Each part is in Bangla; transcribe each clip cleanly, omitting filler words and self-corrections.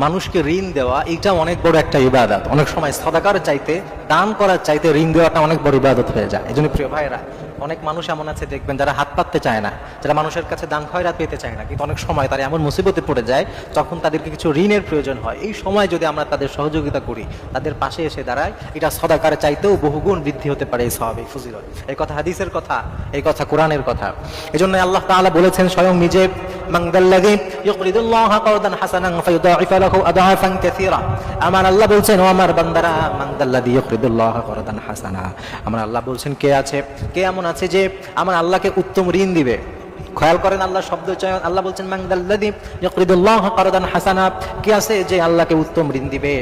মানুষকে ঋণ দেওয়া এটা অনেক বড় একটা ইবাদত। অনেক সময় সাদাকার চাইতে, দান করার চাইতে ঋণ দেওয়াটা অনেক বড় ইবাদত হয়ে যায়। এই জন্য প্রিয় ভাইরা, অনেক মানুষ এমন আছে দেখবেন যারা হাত পাততে চায় না, যারা মানুষের কাছে দান খয়রাত পেতে চায় না, কিন্তু অনেক সময় তারা এমন মুসিবতে পড়ে যায় তখন তাদেরকে কিছু ঋণের প্রয়োজন হয়। এই সময় যদি আমরা তাদের সহযোগিতা করি, তাদের পাশে এসে দাঁড়াই, এটা সাদাকার চাইতেও বহুগুণ বৃদ্ধি হতে পারে এই সওয়াব, এই ফজিলত। এই কথা হাদিসের কথা, এই কথা কোরআনের কথা। এই জন্য আল্লাহ তাআলা বলেছেন স্বয়ং নিজে, মানদাল্লাযী ইউকরিদুল্লাহা কারদান হাসানান ফায়ুদাঈফু লাহু আদআফান কাসীরা। আমার আল্লাহ বলছেন, ও আমার বান্দারা, মানদাল্লাযী ইউকরিদুল্লাহা কারদান হাসানা, আমার আল্লাহ বলছেন কে আছে, কে এমন আছে যে আমার আল্লাহকে উত্তম ঋণ দিবে। খেয়াল করেন আল্লাহ শব্দ চয়ন, আল্লাহ বলছেন মানদাল্লাযী ইউকরিদুল্লাহা কারদান হাসানা, কে আছে যে আল্লাহকে উত্তম ঋণ দিবে।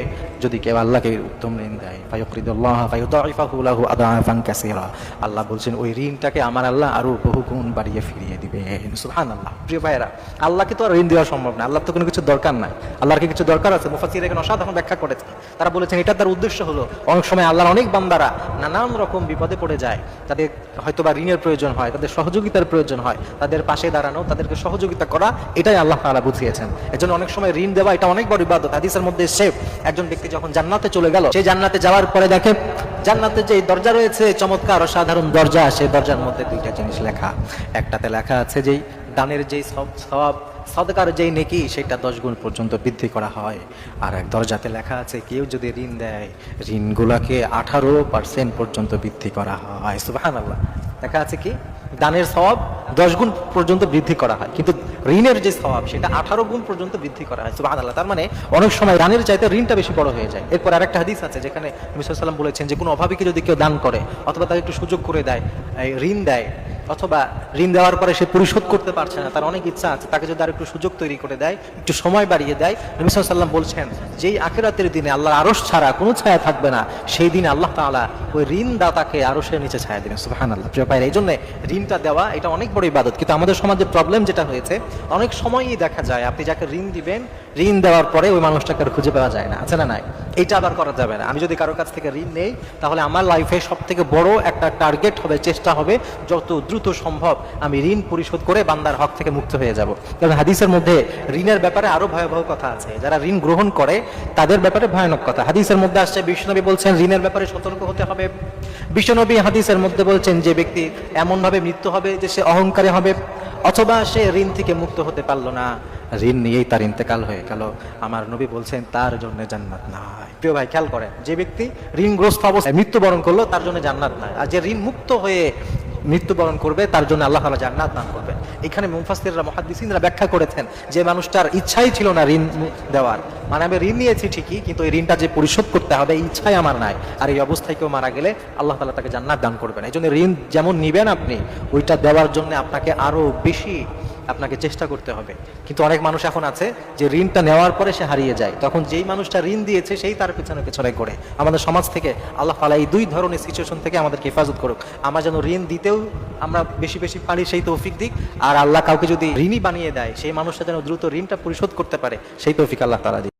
যদি কেউ আল্লাহকে উত্তম ঋণ দেয়, ফায়ুকরিদুল্লাহা ফায়ুদাঈফু লাহু আদআফান কাসীরা, আল্লাহ বলছেন ওই ঋণটাকে আমার আল্লাহ আরো বহুগুণ বাড়িয়ে ফিরিয়ে দিবে। সুবহানাল্লাহ। প্রিয় ভাইরা, আল্লাহকে তো আর ঋণ দেওয়া সম্ভব না, আল্লাহর তো কোনো কিছু দরকার নাই। আল্লাহর কি কিছু দরকার আছে? মুফাসসির এখানে অসাধারণ ব্যাখ্যা করেছে। তারা বলেছেন এটা তার উদ্দেশ্য হলো, অনেক সময় আল্লাহর অনেক বান্দারা নানান রকম বিপদে পড়ে যায়, তাদের হয়তোবা ঋণের প্রয়োজন হয়, তাদের সহযোগিতার প্রয়োজন হয়, তাদের পাশে দাঁড়ানো, তাদেরকে সহযোগিতা করা, এটাই আল্লাহ তাআলা বুঝিয়েছেন। এজন্য অনেক সময় ঋণ দেওয়া এটা অনেক বড় ইবাদত। হাদিসের মধ্যে এসেছে একজন ব্যক্তি যখন জান্নাতে চলে গেল, সেই জান্নাতে যাওয়ার পরে দেখে জান্নাতে যে দরজা রয়েছে, চমৎকার অসাধারণ দরজা, সেই দরজার মধ্যে দুইটা জিনিস লেখা। একটাতে লেখা আছে যেই দানের যেই সওয়াব, সাদকার যেই নেকি, সেটা 10 গুণ পর্যন্ত বৃদ্ধি করা হয়। আর এক দরজাতে লেখা আছে কেউ যদি ঋণ দেয়, ঋণগুলাকে 18% পর্যন্ত বৃদ্ধি করা হয়। সুবহানাল্লাহ। লেখা আছে কি দানের সওয়াব 10 গুণ পর্যন্ত বৃদ্ধি করা হয়, কিন্তু ঋণের যে সওয়াব সেটা 18 গুণ পর্যন্ত বৃদ্ধি করা হয়। সুবহানাল্লাহ। তার মানে অনেক সময় দানের চাইতে ঋণটা বেশি বড় হয়ে যায়। এরপর আরেকটা হাদিস আছে যেখানে নবী সাল্লাল্লাহু আলাইহি ওয়াসাল্লাম বলেছেন যে কোনো অভাবীকে যদি কেউ দান করে অথবা তাকে একটু সুযোগ করে দেয়, ঋণ দেয়, অথবা ঋণ দেওয়ার পরে সে পরিশোধ করতে পারছে না, তার অনেক ইচ্ছা আছে, তাকে যদি আর একটু সুযোগ তৈরি করে দেয়, একটু সময় বাড়িয়ে দেয়, নবী সাল্লাল্লাহু আলাইহি ওয়াসাল্লাম বলছেন যেই আখিরাতের দিনে আল্লাহর আরশ ছাড়া কোনো ছায়া থাকবে না, সেই দিনে আল্লাহ তাআলা ওই ঋণদাতাকে আরশের নিচে ছায়া দিবেন। সুবহানাল্লাহ। প্রিয় ভাইরা, এই জন্য ঋণটা দেওয়া এটা অনেক বড় ইবাদত। কিন্তু আমাদের সমাজে প্রবলেম যেটা হয়েছে, অনেক সময়ই দেখা যায় আপনি যাকে ঋণ দিবেন, ঋণ দেওয়ার পরে ওই মানুষটাকে আর খুঁজে পাওয়া যায় না, আছে না নাই? এইটা আবার করা যাবে না। আমি যদি কারোর কাছ থেকে ঋণ নেই, তাহলে আমার লাইফে সব থেকে বড় একটা টার্গেট হবে, চেষ্টা হবে যত দ্রুত সম্ভব আমি ঋণ পরিশোধ করে বান্দার হক থেকে মুক্ত হয়ে যাব। কারণ হাদিসের মধ্যে ঋণের ব্যাপারে আরো ভয়াবহ কথা আছে। যারা ঋণ গ্রহণ করে তাদের ব্যাপারে ভয়ানক কথা। হাদিসের মধ্যে আসছে, বিশ্বনবী বলছেন ঋণের ব্যাপারে সতর্ক হতে হবে। বিশ্বনবী হাদিসের মধ্যে বলছেন যে ব্যক্তি এমন ভাবে মৃত্যু হবে যে সে অহংকারী হবে, অথবা সে ঋণ থেকে মুক্ত হতে পারলো না, ঋণ নিয়েই তার ইন্তেকাল হয়ে গেল, আমার নবী বলছেন তার জন্য জান্নাত নাই। প্রিয় ভাই, খেয়াল করেন, যে ব্যক্তি ঋণগ্রস্ত অবস্থায় মৃত্যুবরণ করলো তার জন্য জান্নাত নাই, আর যে ঋণ মুক্ত হয়ে মৃত্যুবরণ করবে তার জন্য আল্লাহ তাআলা জান্নাত দান করবেন। এখানে মুফাসসিররা, মুহাদ্দিসিনরা ব্যাখ্যা করেছেন যে মানুষটার ইচ্ছাই ছিল না ঋণ দেওয়ার, মানে আমি ঋণ নিয়েছি ঠিকই, কিন্তু এই ঋণটা যে পরিশোধ করতে হবে এই ইচ্ছাই আমার নাই, আর এই অবস্থায় কেউ মারা গেলে আল্লাহ তাআলা তাকে জান্নাত দান করবেন। এই জন্য ঋণ যেমন নিবেন আপনি, ওইটা দেওয়ার জন্য আপনাকে আরো বেশি আপনাকে চেষ্টা করতে হবে। কিন্তু অনেক মানুষ এখন আছে যে ঋণটা নেওয়ার পরে সে হারিয়ে যায়, তখন যেই মানুষটা ঋণ দিয়েছে সেই তার পেছনে পেছনে ঘোরে। আমাদের সমাজ থেকে আল্লাহ তাআলা এই দুই ধরনের সিচুয়েশন থেকে আমাদেরকে হেফাজত করুক। আমরা যেন ঋণ দিতেও আমরা বেশি বেশি পারি সেই তৌফিক দিক, আর আল্লাহ কাউকে যদি ঋণী বানিয়ে দেয় সেই মানুষটা যেন দ্রুত ঋণটা পরিশোধ করতে পারে সেই তৌফিক আল্লাহ তাআলা দিক।